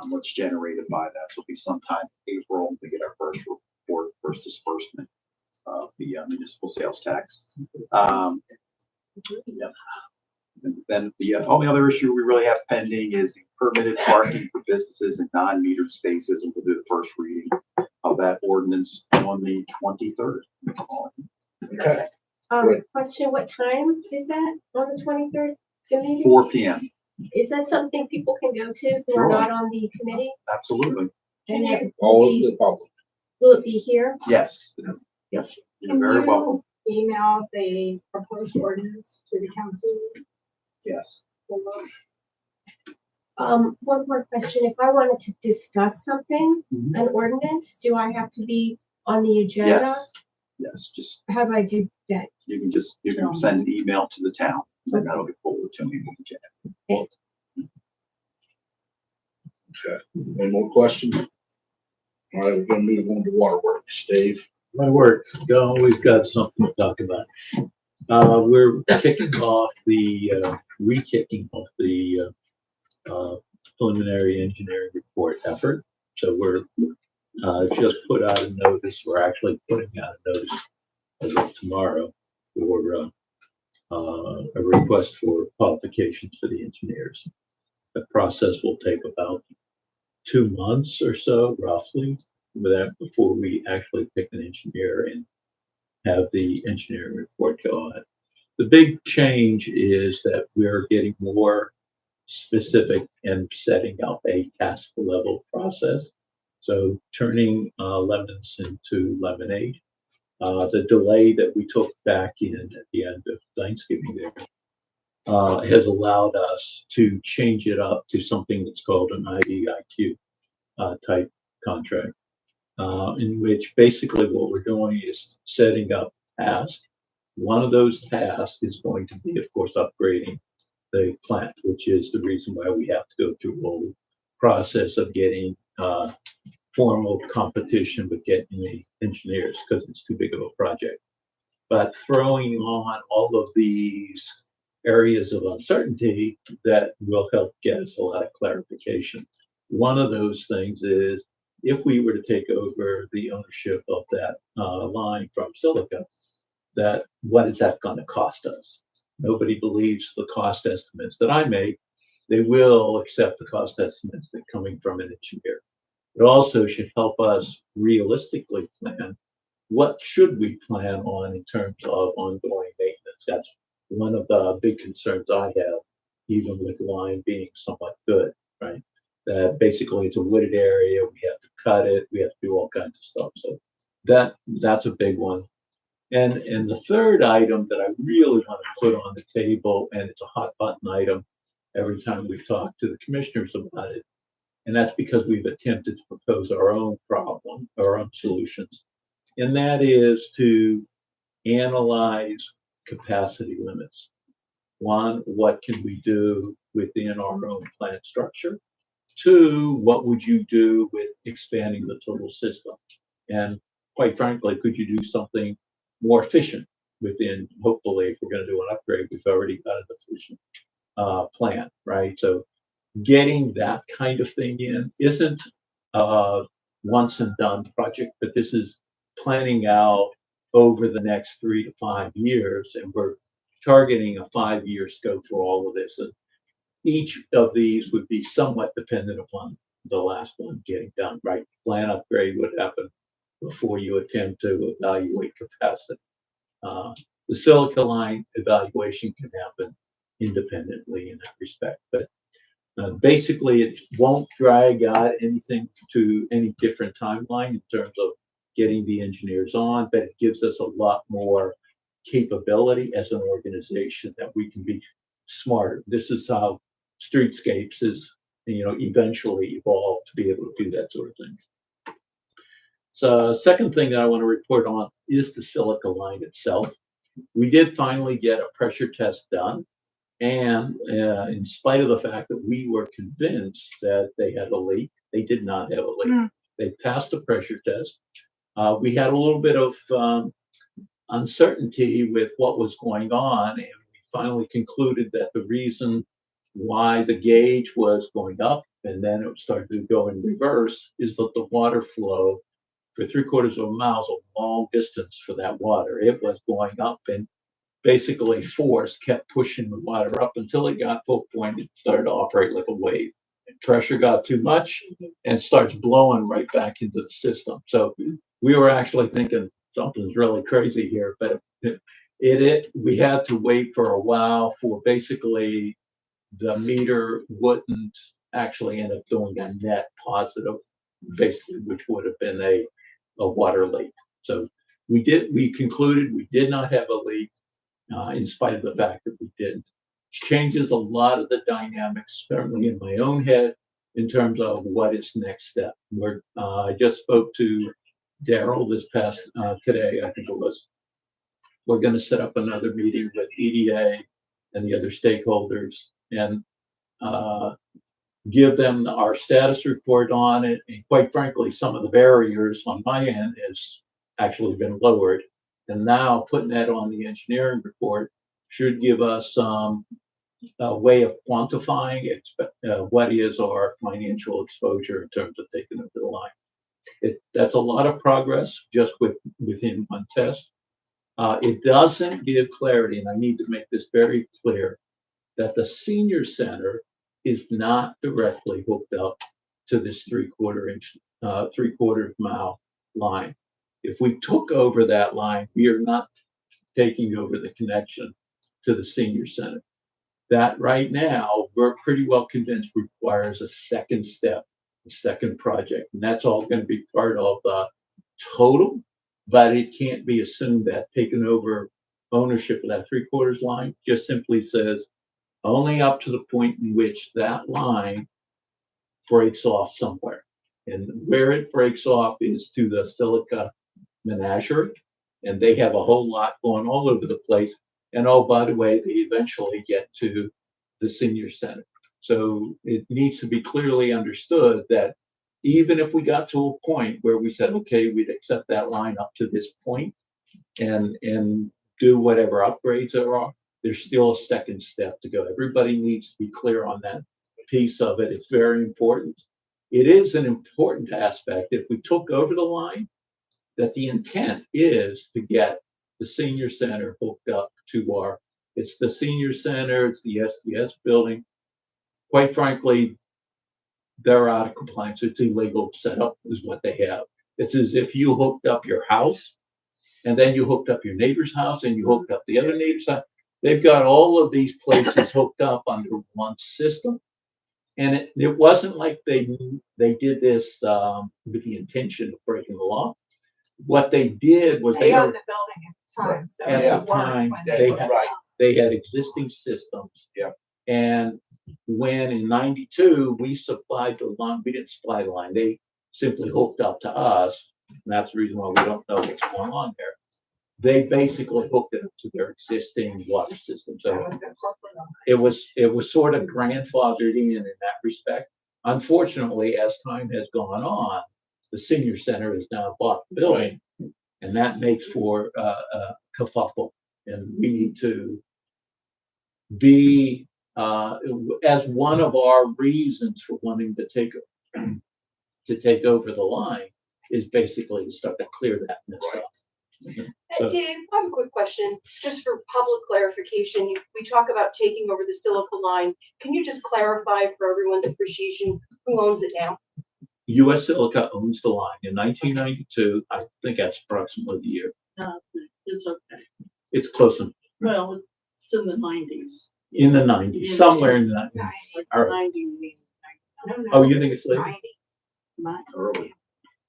what's generated by that. So it'll be sometime April, we get our first report, first disbursement of the municipal sales tax. Yep. And then the only other issue we really have pending is the permitted parking for businesses in non-metered spaces, and we'll do the first reading of that ordinance on the 23rd. Okay. Question, what time is that on the 23rd? 4 p.m. Is that something people can go to who Sure. are not on the committee? Absolutely. And it All will of be, the public. will it be here? Yes. Yep. You're very welcome. Email the proposed ordinance to the council. Yes. One more question. If I wanted to discuss something, Mhm. an ordinance, do I have to be on the agenda? Yes. Yes. Just How do I do that? you can send an email to the town, and that'll get forwarded to me. Thanks. Okay. Any more questions? All right, we're gonna move on to waterworks. Dave? My work, always got something to talk about. We're kicking off re-kicking off the preliminary engineering report effort. So we're just put out a notice, we're actually putting out a notice as of tomorrow for a request for qualifications for the engineers. The process will take about 2 months or so, roughly, with that before we actually pick an engineer and have the engineering report go on. The big change is that we're getting more specific and setting up a task level process. So turning lemons into lemonade. The delay that we took back in at the end of Thanksgiving there has allowed us to change it up to something that's called an IDIQ type contract, in which basically what we're doing is setting up tasks. One of those tasks is going to be, of course, upgrading the plant, which is the reason why we have to go through a whole process of getting formal competition with getting the engineers, because it's too big of a project. But throwing on all of these areas of uncertainty that will help get us a lot of clarification. One of those things is if we were to take over the ownership of that line from Silica, that what is that going to cost us? Nobody believes the cost estimates that I make. They will accept the cost estimates that are coming from an engineer. It also should help us realistically plan what should we plan on in terms of ongoing maintenance. That's one of the big concerns I have, even with line being somewhat good, right? That basically it's a wooded area, we have to cut it, we have to do all kinds of stuff. So that's a big one. And the third item that I really want to put on the table, and it's a hot button item every time we talk to the commissioners about it, and that's because we've attempted to propose our own problem, our own solutions, and that is to analyze capacity limits. One, what can we do within our own plant structure? Two, what would you do with expanding the total system? And quite frankly, could you do something more efficient within, hopefully, if we're going to do an upgrade, we've already got an efficient plan, right? So getting that kind of thing in isn't a once and done project, but this is planning out over the next 3 to 5 years, and we're targeting a 5-year scope for all of this. And each of these would be somewhat dependent upon the last one getting done, right? Plan upgrade would happen before you attempt to evaluate capacity. The Silica line evaluation can happen independently in that respect, but basically it won't drag out anything to any different timeline in terms of getting the engineers on, but it gives us a lot more capability as an organization that we can be smarter. This is how Streetscapes is, eventually evolved to be able to do that sort of thing. So second thing that I want to report on is the Silica line itself. We did finally get a pressure test done. And in spite of the fact that we were convinced that they had a leak, they did not have a leak. They passed the pressure test. We had a little bit of uncertainty with what was going on, and we finally concluded that the reason why the gauge was going up and then it started to go in reverse, is that the water flow for 3/4 of a mile is a long distance for that water. It was going up, and basically force kept pushing the water up until it got to a point it started to operate like a wave. Pressure got too much and starts blowing right back into the system. So we were actually thinking something's really crazy here, but we had to wait for a while for basically the meter wouldn't actually end up doing a net positive, basically, which would have been a water leak. So we concluded we did not have a leak, in spite of the fact that we didn't. Changes a lot of the dynamics, certainly in my own head, in terms of what is next step. I just spoke to Daryl this past today, I think it was. We're going to set up another meeting with EDA and the other stakeholders and give them our status report on it. And quite frankly, some of the barriers on my end has actually been lowered. And now putting that on the engineering report should give us a way of quantifying what is our financial exposure in terms of taking it to the line. That's a lot of progress just within one test. It doesn't give clarity, and I need to make this very clear, that the senior center is not directly hooked up to this 3/4 mile line. If we took over that line, we are not taking over the connection to the senior center. That right now, we're pretty well convinced requires a second step, a second project. And that's all going to be part of the total, but it can't be assumed that taking over ownership of that 3/4 line just simply says only up to the point in which that line breaks off somewhere. And where it breaks off is to the Silica Menagerie, and they have a whole lot going all over the place. And oh, by the way, they eventually get to the senior center. So it needs to be clearly understood that even if we got to a point where we said, okay, we'd accept that line up to this point and do whatever upgrades there are, there's still a second step to go. Everybody needs to be clear on that piece of it. It's very important. It is an important aspect. If we took over the line, that the intent is to get the senior center hooked up to it's the senior center, it's the SDS building. Quite frankly, they're out of compliance. It's illegal setup is what they have. It's as if you hooked up your house and then you hooked up your neighbor's house and you hooked up the other neighbor's house. They've got all of these places hooked up under one system. And it wasn't like they did this with the intention of breaking the law. What they did was They owned the building at the time, so at they the weren't time, when they had existing systems. Yeah. And when in '92 we supplied the line, we didn't supply the line. They simply hooked up to us, and that's the reason why we don't know what's going on there. They basically hooked it up to their existing water system. So it was sort of grandfathered in that respect. Unfortunately, as time has gone on, the senior center has now bought the building, and that makes for a kerfuffle. And we need to be, as one of our reasons for wanting to take over the line is basically to start to clear that mess up. So- Dave, I have a quick question, just for public clarification. We talk about taking over the Silica line. Can you just clarify for everyone's appreciation, who owns it now? US Silica owns the line in 1992. I think that's approximately the year. It's okay. It's close in Well, it's in the 90s. the 90s, somewhere in the 90s. Like All right. 90. Oh, you think it's late? Early.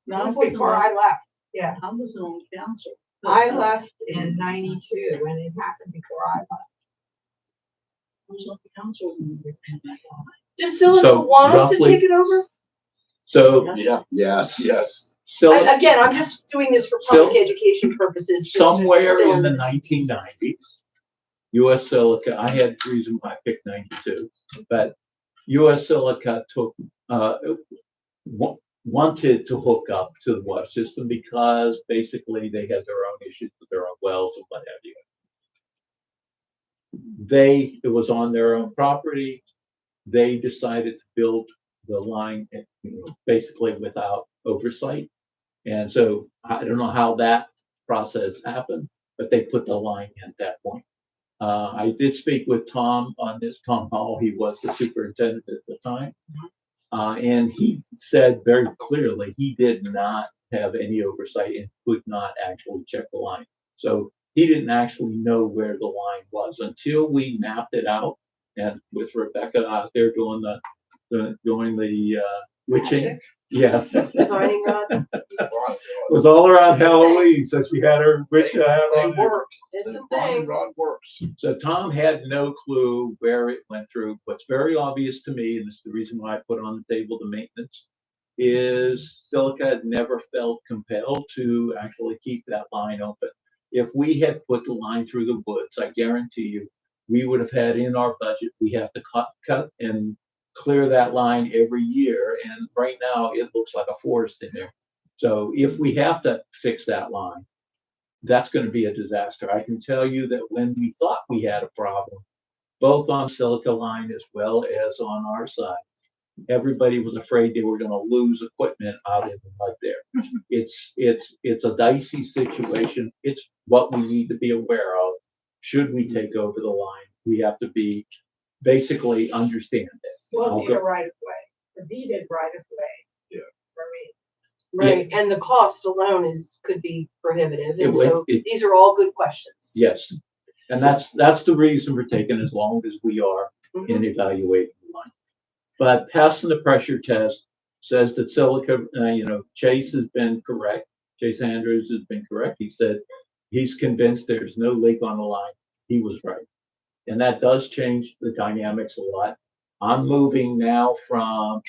No, That I was wasn't before on- I left, yeah. I was on council. I left in '92 when it happened before I left. I was on the council when we had that line. Does Silica So, want us to roughly- take it over? So Yeah. Yes. Yes. Again, I'm just doing this for public education purposes. just to somewhere fill in the this. 1990s, US Silica, I had the reason why I picked 92, but US Silica wanted to hook up to the water system because basically they had their own issues with their own wells and what have you. It was on their own property. They decided to build the line, basically without oversight. And so I don't know how that process happened, but they put the line in at that point. I did speak with Tom on this, Tom Hall, he was the superintendent at the time. And he said very clearly, he did not have any oversight and could not actually check the line. So he didn't actually know where the line was until we mapped it out. And with Rebecca out there doing the witching. Magic. Yeah. Divining rod. It was all around Halloween, so she had her witch hat They on. work. It's a The divining thing. rod works. So Tom had no clue where it went through. What's very obvious to me, and this is the reason why I put on the table the maintenance, is Silica had never felt compelled to actually keep that line open. If we had put the line through the woods, I guarantee you, we would have had in our budget, we have to cut and clear that line every year. And right now it looks like a forest in there. So if we have to fix that line, that's going to be a disaster. I can tell you that when we thought we had a problem, both on Silica line as well as on our side, everybody was afraid they were going to lose equipment out in the mud there. It's a dicey situation. It's what we need to be aware of. Should we take over the line, we have to be basically understand it. We'll need a Okay. right of way, a deeded right of way. Yeah. For me. Right, and the cost alone could be prohibitive, It and would- so it- these are all good questions. Yes, and that's the reason we're taking as long as we are Mhm. in evaluating the line. But passing the pressure test says that Silica, Chase has been correct. Chase Andrews has been correct. He said he's convinced there's no leak on the line. He was right. And that does change the dynamics a lot. I'm moving now from,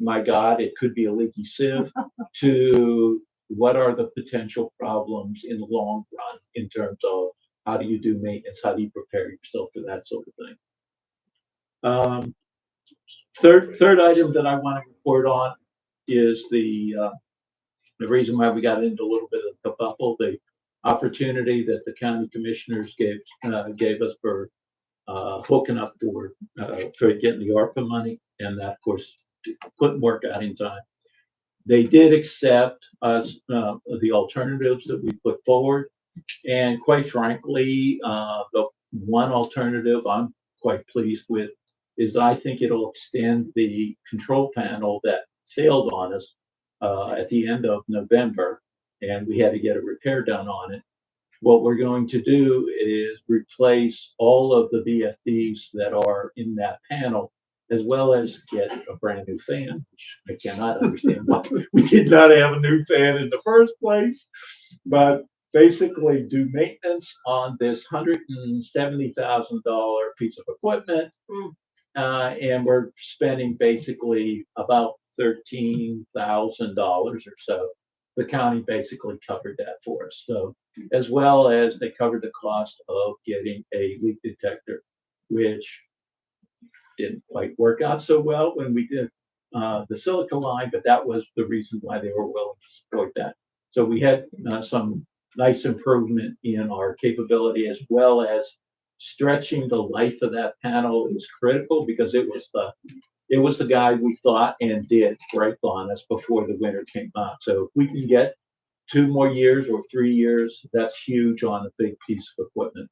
my God, it could be a leaky sieve, to what are the potential problems in the long run in terms of how do you do maintenance? How do you prepare yourself for that sort of thing? Third item that I want to report on is the reason why we got into a little bit of the kerfuffle, the opportunity that the county commissioners gave us for hooking up for getting the ARPA money, and that of course couldn't work out in time. They did accept us the alternatives that we put forward, and quite frankly, the one alternative I'm quite pleased with is I think it'll extend the control panel that failed on us at the end of November, and we had to get a repair done on it. What we're going to do is replace all of the VFDs that are in that panel, as well as get a brand new fan, which I cannot understand why we did not have a new fan in the first place. But basically do maintenance on this $170,000 piece of equipment. And we're spending basically about $13,000 or so. The county basically covered that for us. So, as well as they covered the cost of getting a leak detector, which didn't quite work out so well when we did the Silica line, but that was the reason why they were willing to support that. So we had some nice improvement in our capability, as well as stretching the life of that panel is critical, because it was the guy we thought and did break on us before the winter came out. So if we can get 2 more years or 3 years, that's huge on a big piece of equipment.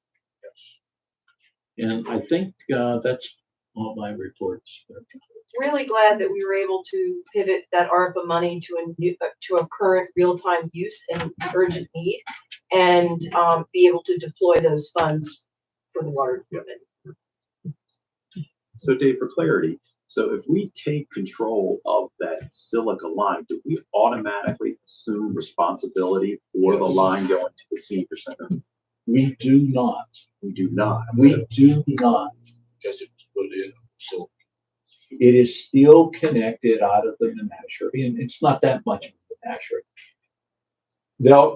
And I think that's all my reports. Really glad that we were able to pivot that ARPA money to a current real-time use and urgent need, and be able to deploy those funds for the water equipment. So Dave, for clarity, so if we take control of that Silica line, do we automatically assume responsibility for the line going to the senior center? We do not. We do not. We do not. Because it was put in, so. It is still connected out of the menagerie, and it's not that much of a menagerie.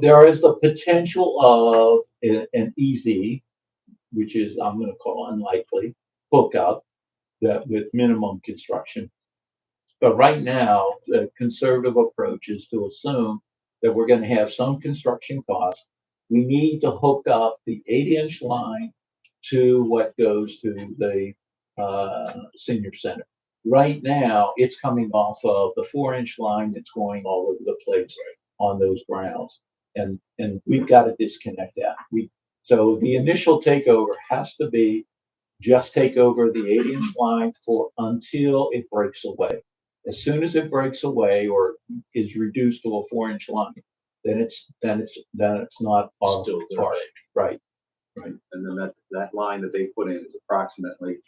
There is the potential of an easy, which is, I'm going to call unlikely, hookup that with minimum construction. But right now, the conservative approach is to assume that we're going to have some construction costs. We need to hook up the 8-inch line to what goes to the senior center. Right now, it's coming off of the 4-inch line that's going all over the place on those grounds. And we've got to disconnect that. So the initial takeover has to be just take over the 8-inch line until it breaks away. As soon as it breaks away or is reduced to a 4-inch line, then it's not our Still there. part. Right. Right, and then that line that they put in is approximately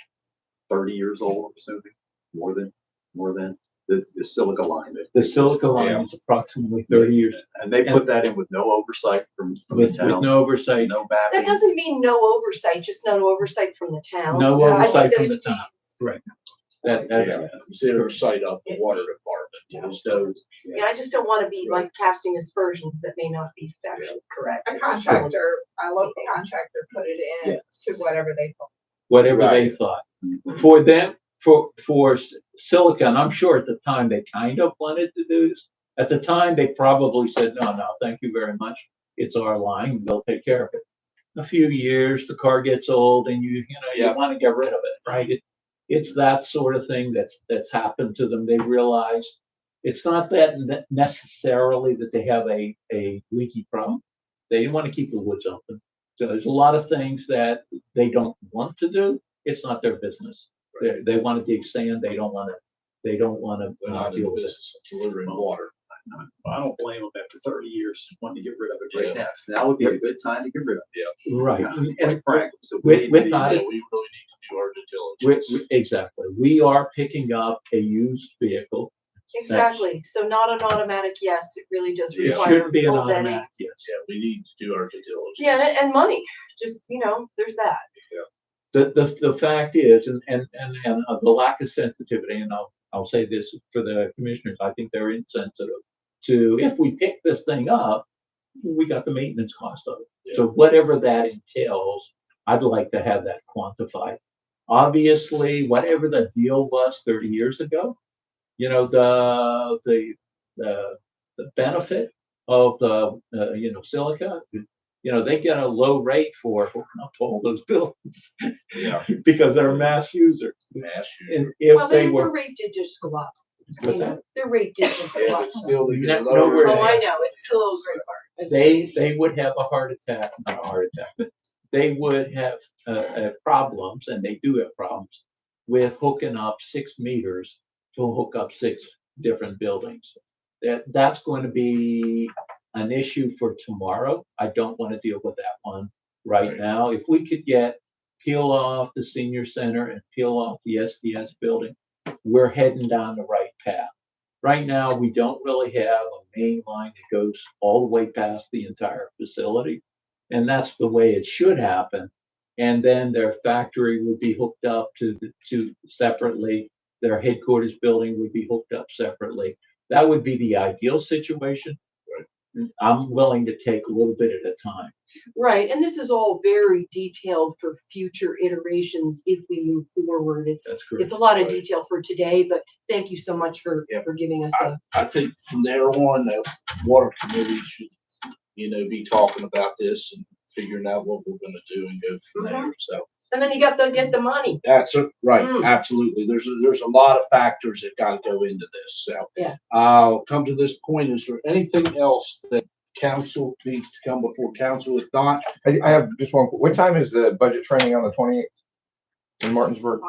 30 years old, I'm assuming, more than the silica line. The silica line Yeah. is approximately 30 years And they put that in with no oversight from the with town, no oversight, no That mapping. doesn't mean no oversight, just no oversight from the town. no I think oversight from that's- the town. Right. Zero sight of the water department. There's no, Yeah, I just don't want to be like casting aspersions that may not be factually correct. A contractor, a local contractor put it in Yes. to whatever they thought. Whatever they Right. thought. For them, for silicon, I'm sure at the time they kind of wanted to do this. At the time, they probably said, no, thank you very much. It's our line. They'll take care of it. A few years, the car gets old and you Yeah. want to get rid of it, right? It's that sort of thing that's happened to them. They realize it's not that necessarily that they have a leaky problem. They want to keep the woods open. So there's a lot of things that they don't want to do. It's not their business. They want to dig sand. They don't want to. they're not in deal the with it. business of delivering water. I don't blame them after 30 years wanting to get rid of it Yeah. right now. So now would be a good time to get rid of it. Right. Quite And frankly, so we need to be- without Yeah, it, we really need to do our due diligence. exactly. We are picking up a used vehicle. Exactly. So not an automatic yes. It really does Yeah. It require shouldn't be an full vetting. automatic, yes. Yeah, we need to do our due diligence. Yeah, and money. Just, there's that. The fact is, and the lack of sensitivity, and I'll say this for the commissioners, I think they're insensitive to, if we pick this thing up, we got the maintenance cost of it. So whatever that entails, I'd like to have that quantified. Obviously, whatever the deal was 30 years ago, the benefit of the silica, they get a low rate for hooking up to all those buildings Yeah. because they're a mass user. Mass use. And if Well, they their were, rate did just go up. What's that? Their rate did just go Yeah, up. but still, they get a No- lower. nowhere Oh, to I know. It's still a great part. they would have a heart attack, not a heart attack, but they would have problems, and they do have problems with hooking up 6 meters to hook up 6 different buildings. That's going to be an issue for tomorrow. I don't want to deal with that one right now. If we could peel off the senior center and peel off the SDS building, we're heading down the right path. Right now, we don't really have a main line that goes all the way past the entire facility. And that's the way it should happen. And then their factory would be hooked up to separately. Their headquarters building would be hooked up separately. That would be the ideal situation. I'm willing to take a little bit at a time. Right, and this is all very detailed for future iterations if we move forward. It's That's correct. it's a lot of detail for today, but thank you so much for giving us a. I think from there on, the water committee should, be talking about this and figuring out what we're gonna do and go from there, so. And then you got to get the money. That's right, Mm. absolutely. There's a lot of factors that gotta go into this, so. Yeah. Come to this point, is there anything else that council needs to come before council? If not, I have just one. What time is the budget training on the 28th in Martinsburg?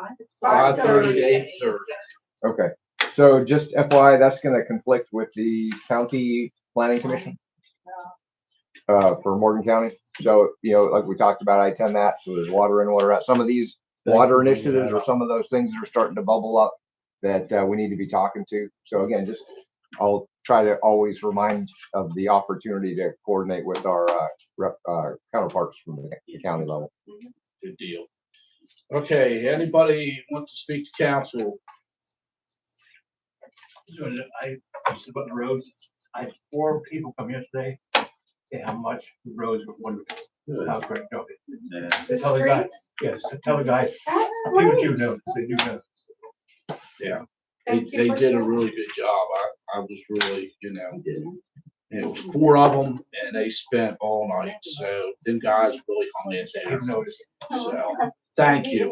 5:30 to 8:30. Okay, so just FYI, that's gonna conflict with the county planning commission. For Morgan County. So, like we talked about, I attend that. So there's water in, water out. Some of these water initiatives or some of those things that are starting to bubble up that we need to be talking to. So again, I'll try to always remind of the opportunity to coordinate with our counterparts from the county level. Good deal. Okay, anybody want to speak to council? I just about the roads. I had 4 people come yesterday, say how much the roads were wonderful. How great, no. The Tell the guy, streets? yes, tell the guy, That's people do know, they do know. Yeah, Thank you they for did a sharing. really good job. I was really, it was 4 of them and they spent all night. So them guys really hung it down. They've noticed. So, thank you.